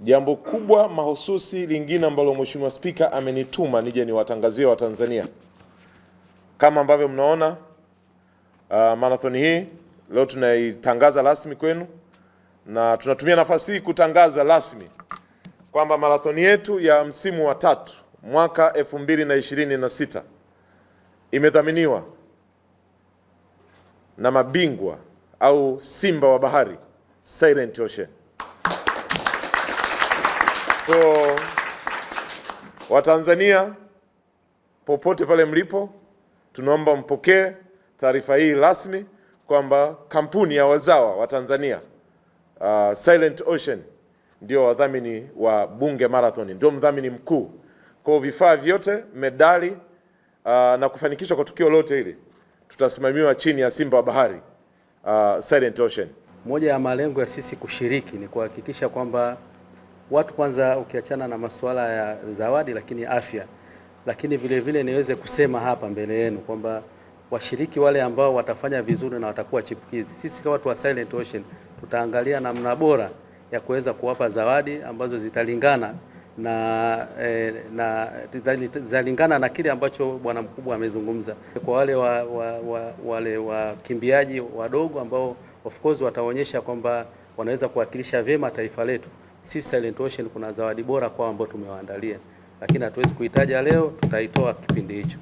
Jambo kubwa mahususi lingine ambalo Mheshimiwa Spika amenituma nije niwatangazie Watanzania, kama ambavyo mnaona marathoni hii leo tunaitangaza rasmi kwenu, na tunatumia nafasi hii kutangaza rasmi kwamba marathoni yetu ya msimu wa 3 mwaka 2026 imedhaminiwa na mabingwa au simba wa bahari Silent Ocean. So, Watanzania popote pale mlipo, tunaomba mpokee taarifa hii rasmi kwamba kampuni ya wazawa wa Tanzania Silent Ocean ndio wadhamini wa Bunge Marathon, ndio mdhamini mkuu. Kwa vifaa vyote, medali na kufanikishwa kwa tukio lote hili tutasimamiwa chini ya simba wa bahari Silent Ocean. Moja ya malengo ya sisi kushiriki ni kuhakikisha kwamba watu kwanza, ukiachana na masuala ya zawadi, lakini afya, lakini vile vile niweze kusema hapa mbele yenu kwamba washiriki wale ambao watafanya vizuri na watakuwa chipukizi, sisi kama watu wa Silent Ocean tutaangalia namna bora ya kuweza kuwapa zawadi ambazo zitalingana zalingana na kile ambacho bwana mkubwa amezungumza. Kwa wale wakimbiaji wadogo ambao of course wataonyesha kwamba wanaweza kuwakilisha vyema taifa letu, sisi Silent Ocean kuna zawadi bora kwa ambao tumewaandalia, lakini hatuwezi kuitaja leo, tutaitoa kipindi hicho.